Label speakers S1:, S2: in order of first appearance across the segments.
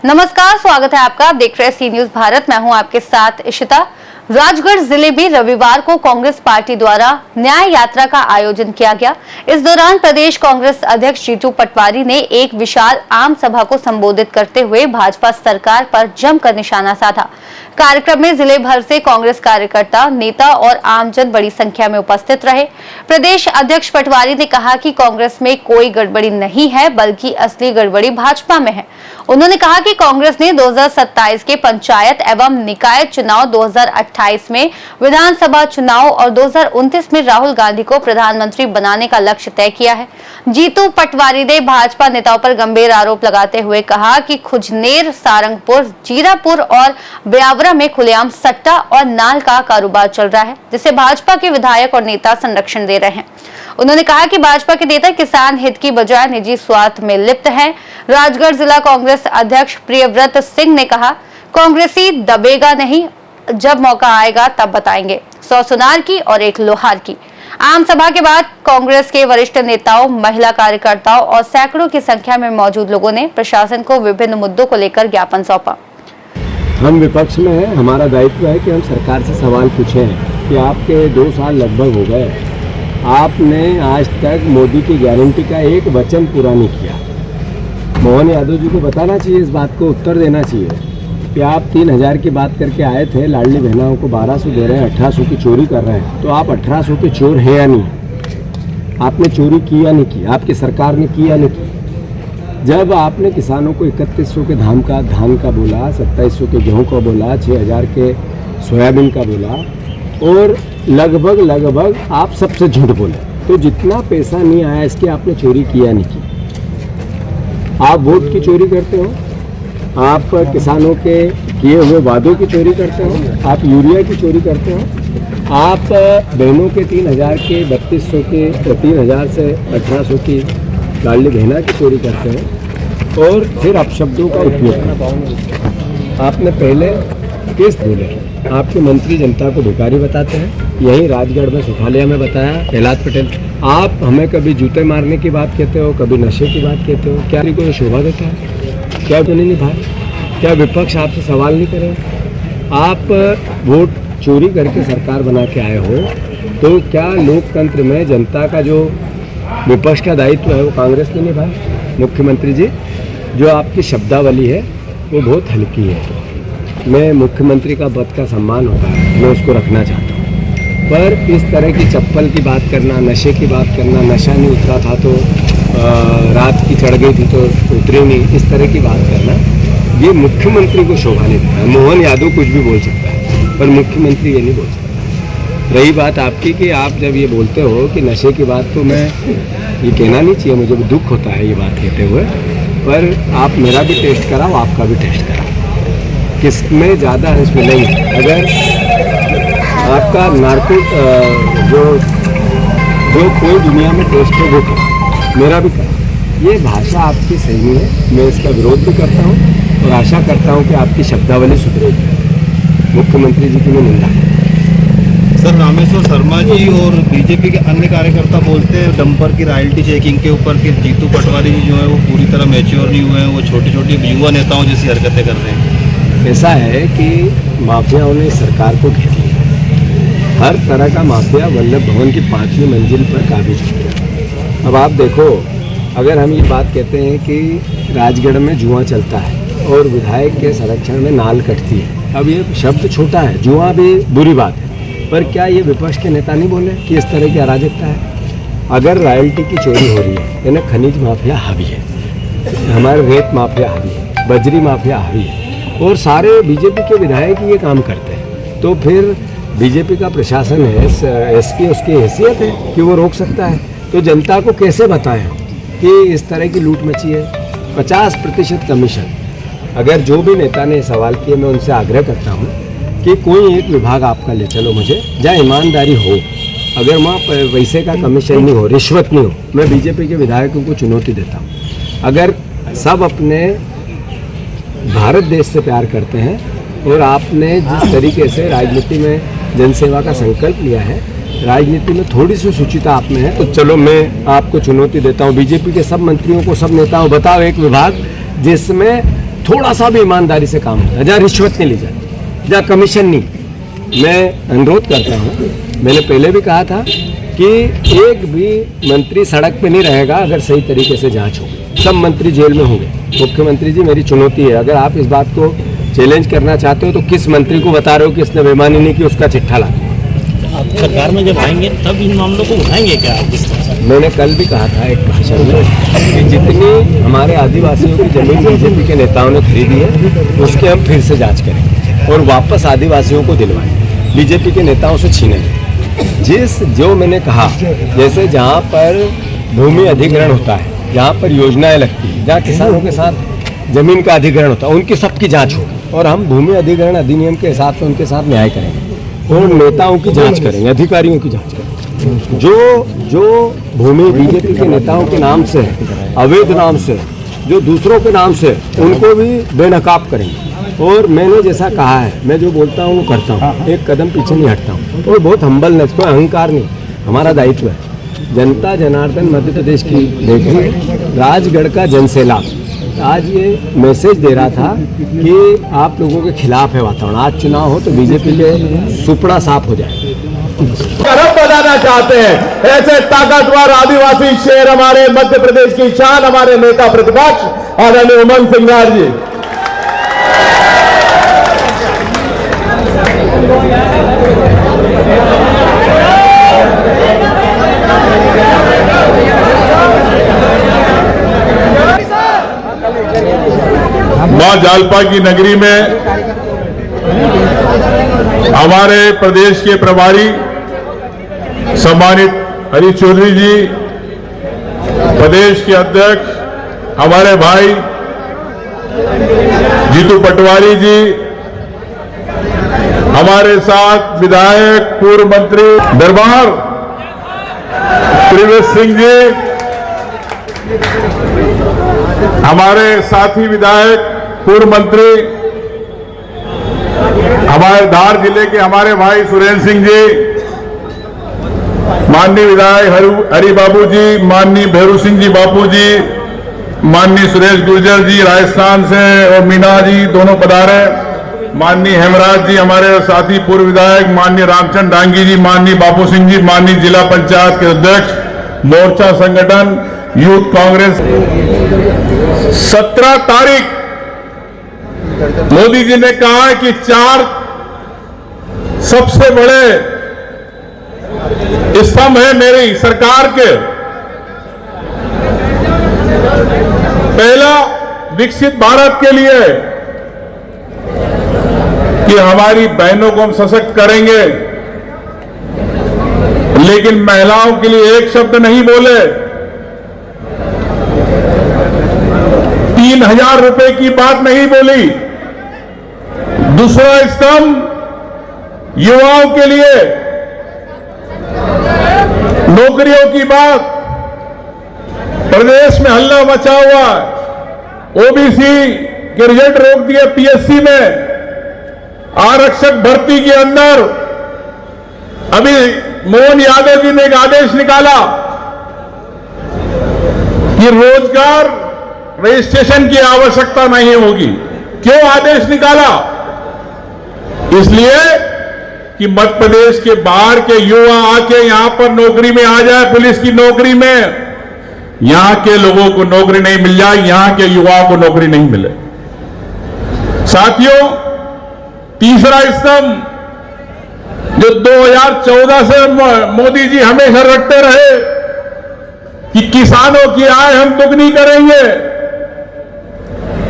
S1: नमस्कार, स्वागत है आपका। आप देख रहे हैं सी न्यूज भारत। मैं हूं आपके साथ इशिता। राजगढ़ जिले में रविवार को कांग्रेस पार्टी द्वारा न्याय यात्रा का आयोजन किया गया। इस दौरान प्रदेश कांग्रेस अध्यक्ष जीतू पटवारी ने एक विशाल आम सभा को संबोधित करते हुए भाजपा सरकार पर जमकर निशाना साधा। कार्यक्रम में जिले भर से कांग्रेस कार्यकर्ता, नेता और आमजन बड़ी संख्या में उपस्थित रहे। प्रदेश अध्यक्ष पटवारी ने कहा कि कांग्रेस में कोई गड़बड़ी नहीं है, बल्कि असली गड़बड़ी भाजपा में है। उन्होंने कहा कि कांग्रेस ने 2027 के पंचायत एवं निकाय चुनाव, 2028 में विधानसभा चुनाव और 2029 में राहुल गांधी को प्रधानमंत्री बनाने का लक्ष्य तय किया है। जीतू पटवारी ने भाजपा नेताओं पर गंभीर आरोप लगाते हुए कहा कि खुजनेर, सारंगपुर, जीरापुर और ब्यावरा में खुलेआम सट्टा और नाल का कारोबार चल रहा है, जिसे भाजपा के विधायक और नेता संरक्षण दे रहे हैं। उन्होंने कहा कि भाजपा के नेता किसान हित की बजाय निजी स्वार्थ में लिप्त हैं। राजगढ़ जिला कांग्रेस अध्यक्ष प्रियव्रत सिंह ने कहा, कांग्रेसी दबेगा नहीं, जब मौका आएगा तब बताएंगे। 100 सुनार की और 1 लोहार की। आम सभा के बाद कांग्रेस के वरिष्ठ नेताओं, महिला कार्यकर्ताओं और सैकड़ों की संख्या में मौजूद लोगों ने प्रशासन को विभिन्न मुद्दों को लेकर ज्ञापन सौंपा।
S2: हम विपक्ष में हैं, हमारा दायित्व है कि हम सरकार से सवाल पूछें कि आपके 2 साल लगभग हो गए, आपने आज तक मोदी की गारंटी का एक वचन पूरा नहीं किया। मोहन यादव जी को बताना चाहिए, इस बात को उत्तर देना चाहिए कि आप 3000 की बात करके आए थे, लाडली बहनाओं को 1200 दे रहे हैं, 1800 की चोरी कर रहे हैं। तो आप 1800 के चोर हैं या नहीं? आपने चोरी की या नहीं की? आपकी सरकार ने की या नहीं की? जब आपने किसानों को 3100 के धान का बोला, 2700 के गेहूँ का बोला, 6000 के सोयाबीन का बोला और लगभग आप सबसे झूठ बोले, तो जितना पैसा नहीं आया इसकी आपने चोरी किया नहीं की? आप वोट की चोरी करते हो, आप किसानों के किए हुए वादों की चोरी करते हो, आप यूरिया की चोरी करते हो, आप बहनों के 3000 के 3200 के 3000 से 1800 की लाडली बहना की चोरी करते हो और फिर अपशब्दों का उपयोग करते हो। आपने पहले केस बोले, आपके मंत्री जनता को भिखारी बताते हैं। यही राजगढ़ में सुखालिया में बताया प्रहलाद पटेल। आप हमें कभी जूते मारने की बात कहते हो, कभी नशे की बात कहते हो। क्या को ये शोभा देता है? क्या तो नहीं भाई? क्या विपक्ष आपसे सवाल नहीं करें? आप वोट चोरी करके सरकार बना के आए हो, तो क्या लोकतंत्र में जनता का जो विपक्ष का दायित्व है वो कांग्रेस ने निभाया? मुख्यमंत्री जी, जो आपकी शब्दावली है वो बहुत हल्की है। मैं मुख्यमंत्री का पद का सम्मान होता है, मैं उसको रखना चाहता हूँ, पर इस तरह की चप्पल की बात करना, नशे की बात करना, नशा नहीं उतरा था तो रात की चढ़ गई थी तो उतरी नहीं, इस तरह की बात करना ये मुख्यमंत्री को शोभा नहीं देता। मोहन यादव कुछ भी बोल सकता है, पर मुख्यमंत्री ये नहीं बोल सकता। रही बात आपकी कि आप जब ये बोलते हो कि नशे की बात, तो मैं ये कहना नहीं चाहिए, मुझे भी दुख होता है ये बात कहते हुए, पर आप मेरा भी टेस्ट कराओ, आपका भी टेस्ट कराओ, किसमें ज़्यादा अंश मिलेंगे। अगर आपका नार्को जो कोई दुनिया में टेस्ट है वो करो, मेरा भी करो। ये भाषा आपकी सही नहीं है, मैं इसका विरोध भी करता हूँ और आशा करता हूँ कि आपकी शब्दावली सुधरेगी। मुख्यमंत्री जी की मैं निंदा है।
S3: सर, रामेश्वर शर्मा जी और बीजेपी के अन्य कार्यकर्ता बोलते हैं डंपर की रॉयल्टी चेकिंग के ऊपर कि जीतू पटवारी जी जो है वो पूरी तरह मैच्योर नहीं हुए हैं, वो छोटे छोटे युवा नेताओं जैसी हरकतें कर रहे हैं।
S2: ऐसा है कि माफियाओं ने सरकार को घेर लिया, हर तरह का माफिया वल्लभ भवन की 5वीं मंजिल पर काबिज हो गया। अब आप देखो, अगर हम ये बात कहते हैं कि राजगढ़ में जुआ चलता है और विधायक के संरक्षण में नाल कटती है, अब ये शब्द छोटा है, जुआ भी बुरी बात है, पर क्या ये विपक्ष के नेता नहीं बोले कि इस तरह की अराजकता है? अगर रॉयल्टी की चोरी हो रही है, यानी खनिज माफिया हावी है, हमारे रेत माफिया हावी है, बजरी माफिया हावी है और सारे बीजेपी के विधायक ये काम करते हैं, तो फिर बीजेपी का प्रशासन है, एसपी उसकी हैसियत है कि वो रोक सकता है। तो जनता को कैसे बताएं कि इस तरह की लूट मची है? 50% कमीशन। अगर जो भी नेता ने सवाल किए, मैं उनसे आग्रह करता हूँ कि कोई एक विभाग आपका ले चलो मुझे, जहाँ ईमानदारी हो, अगर वहाँ पैसे का कमीशन नहीं हो, रिश्वत नहीं हो, मैं बीजेपी के विधायकों को चुनौती देता हूँ। अगर सब अपने भारत देश से प्यार करते हैं और आपने जिस तरीके से राजनीति में जनसेवा का संकल्प लिया है, राजनीति में थोड़ी सी सुचिता आप में है, तो चलो मैं आपको चुनौती देता हूँ। बीजेपी के सब मंत्रियों को, सब नेताओं बताओ एक विभाग जिसमें थोड़ा सा भी ईमानदारी से काम होता है, जहाँ रिश्वत नहीं ली जाती, जहाँ कमीशन नहीं। मैं अनुरोध करता हूँ, मैंने पहले भी कहा था कि एक भी मंत्री सड़क पे नहीं रहेगा अगर सही तरीके से जांच हो। सब मंत्री जेल में होंगे। मुख्यमंत्री जी, मेरी चुनौती है, अगर आप इस बात को चैलेंज करना चाहते हो तो किस मंत्री को बता रहे हो कि इसने बेईमानी नहीं की, उसका चिट्ठा ला।
S4: आप सरकार में जब आएंगे तब इन मामलों को उठाएंगे क्या आप? किस तरह से?
S2: मैंने कल भी कहा था एक भाषण में कि जितनी हमारे आदिवासियों की जमीन बीजेपी के नेताओं ने खरीदी है उसके हम फिर से जांच करेंगे और वापस आदिवासियों को दिलवाएंगे, बीजेपी के नेताओं से छीनेंगे। जो मैंने कहा, जैसे जहाँ पर भूमि अधिग्रहण होता है, जहाँ पर योजनाएं लगती हैं, जहाँ किसानों के साथ जमीन का अधिग्रहण होता है, उनकी सबकी जांच होगी और हम भूमि अधिग्रहण अधिनियम के हिसाब से उनके साथ न्याय करेंगे और नेताओं की जांच करेंगे, अधिकारियों की जांच करेंगे। जो भूमि बीजेपी के नेताओं के नाम से है, अवैध नाम से, जो दूसरों के नाम से, उनको भी बेनकाब करेंगे। और मैंने जैसा कहा है, मैं जो बोलता हूँ वो करता हूँ, एक कदम पीछे नहीं हटता हूँ और बहुत हम्बलनेस, कोई अहंकार नहीं, हमारा दायित्व है। जनता जनार्दन मध्य प्रदेश की देखिए, राजगढ़ का जनसैलाब आज ये मैसेज दे रहा था कि आप लोगों के खिलाफ है वातावरण। आज चुनाव हो तो बीजेपी के सुपड़ा साफ हो जाए।
S5: करब बनाना चाहते हैं ऐसे ताकतवर आदिवासी शेर हमारे मध्य प्रदेश की शान, हमारे नेता प्रतिपक्ष आदरणीय उमंग सिंगार जी। मां जालपा की नगरी में हमारे प्रदेश के प्रभारी सम्मानित हरीश चौधरी जी, प्रदेश के अध्यक्ष हमारे भाई जीतू पटवारी जी, हमारे साथ विधायक पूर्व मंत्री दरबार त्रिवेश सिंह जी, हमारे साथी विधायक पूर्व मंत्री हमारे धार जिले के हमारे भाई सुरेंद्र सिंह जी, माननीय विधायक हरि बाबू जी, माननीय भैरू सिंह जी बापू जी, माननीय सुरेश गुर्जर जी राजस्थान से और मीना जी दोनों पधारे, माननीय हेमराज जी हमारे साथी पूर्व विधायक, माननीय रामचंद्र डांगी जी, माननीय बापू सिंह जी, माननीय जिला पंचायत के अध्यक्ष, मोर्चा संगठन यूथ कांग्रेस। 17 तारीख मोदी जी ने कहा है कि 4 सबसे बड़े स्तंभ है मेरी सरकार के। पहला, विकसित भारत के लिए कि हमारी बहनों को हम सशक्त करेंगे, लेकिन महिलाओं के लिए एक शब्द नहीं बोले। 3000 रुपए की बात नहीं बोली। दूसरा स्तंभ, युवाओं के लिए नौकरियों की बात। प्रदेश में हल्ला मचा हुआ है, ओबीसी के रिजल्ट रोक दिए, पीएससी में आरक्षक भर्ती के अंदर अभी मोहन यादव जी ने एक आदेश निकाला कि रोजगार रजिस्ट्रेशन की आवश्यकता नहीं होगी। क्यों आदेश निकाला? इसलिए कि मध्य प्रदेश के बाहर के युवा आके यहां पर नौकरी में आ जाए, पुलिस की नौकरी में, यहां के लोगों को नौकरी नहीं मिल जाए, यहां के युवाओं को नौकरी नहीं मिले। साथियों, तीसरा स्तंभ जो 2014 से मोदी जी हमेशा रटते रहे कि किसानों की आय हम दुगनी करेंगे,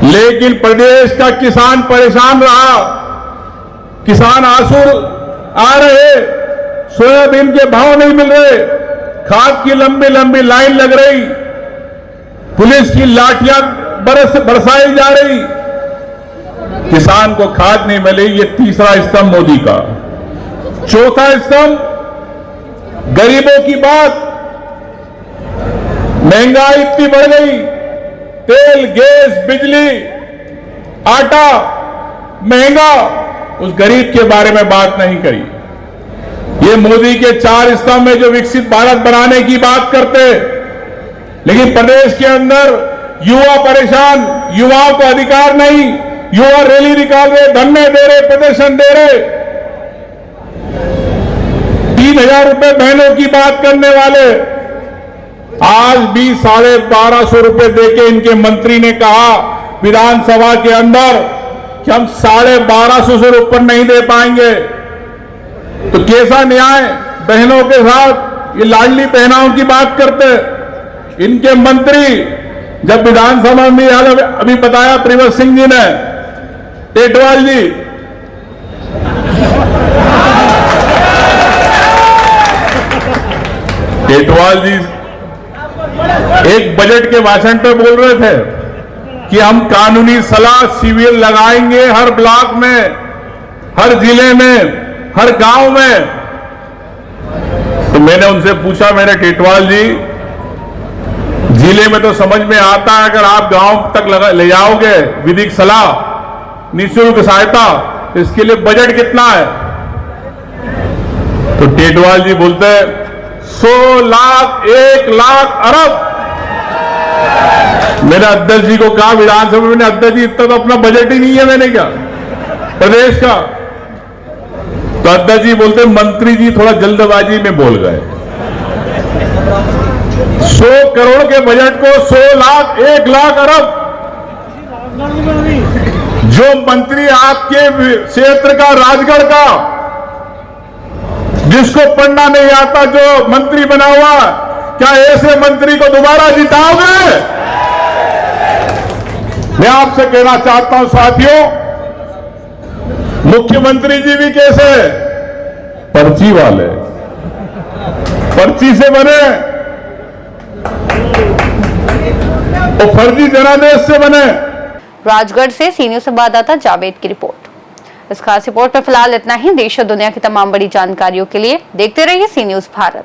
S5: लेकिन प्रदेश का किसान परेशान रहा, किसान आंसू आ रहे, सोयाबीन के भाव नहीं मिल रहे, खाद की लंबी लंबी लाइन लग रही, पुलिस की लाठियां बरसाई जा रही, किसान को खाद नहीं मिली। ये तीसरा स्तंभ मोदी का। चौथा स्तंभ, गरीबों की बात। महंगाई इतनी बढ़ गई, तेल, गैस, बिजली, आटा महंगा, उस गरीब के बारे में बात नहीं करी। ये मोदी के 4 स्तंभ में जो विकसित भारत बनाने की बात करते, लेकिन प्रदेश के अंदर युवा परेशान, युवाओं को अधिकार नहीं, युवा रैली निकाल रहे, धरने दे रहे, प्रदर्शन दे रहे। 3,000 रुपए बहनों की बात करने वाले आज भी 1250 रुपए देके इनके मंत्री ने कहा विधानसभा के अंदर कि हम 1250 से ऊपर नहीं दे पाएंगे। तो कैसा न्याय बहनों के साथ? ये लाडली बहनाओं की बात करते इनके मंत्री। जब विधानसभा में अभी बताया प्रिवत सिंह जी ने, टेटवाल जी, टेटवाल जी एक बजट के भाषण पे बोल रहे थे कि हम कानूनी सलाह शिविर लगाएंगे हर ब्लॉक में, हर जिले में, हर गांव में। तो मैंने उनसे पूछा, मेरे टेटवाल जी, जिले में तो समझ में आता है, अगर आप गांव तक ले जाओगे विधिक सलाह, निःशुल्क सहायता, इसके लिए बजट कितना है? तो टेटवाल जी बोलते हैं 100 लाख, 1 लाख अरब। मैंने अध्यक्ष जी को कहा विधानसभा में, अध्यक्ष जी इतना तो अपना बजट ही नहीं है, मैंने क्या प्रदेश का? तो अध्यक्ष जी बोलते मंत्री जी थोड़ा जल्दबाजी में बोल गए। 100 करोड़ के बजट को 100 लाख, 1 लाख अरब। जो मंत्री आपके क्षेत्र का, राजगढ़ का, जिसको पढ़ना नहीं आता, जो मंत्री बना हुआ, क्या ऐसे मंत्री को दोबारा जिताओगे? मैं आपसे कहना चाहता हूं साथियों, मुख्यमंत्री जी भी कैसे पर्ची वाले, पर्ची से बने, और फर्जी जनादेश से बने।
S1: राजगढ़ से सी न्यूज़ संवाददाता जावेद की रिपोर्ट। इस खास रिपोर्ट में फिलहाल इतना ही। देश और दुनिया की तमाम बड़ी जानकारियों के लिए देखते रहिए सी न्यूज़ भारत।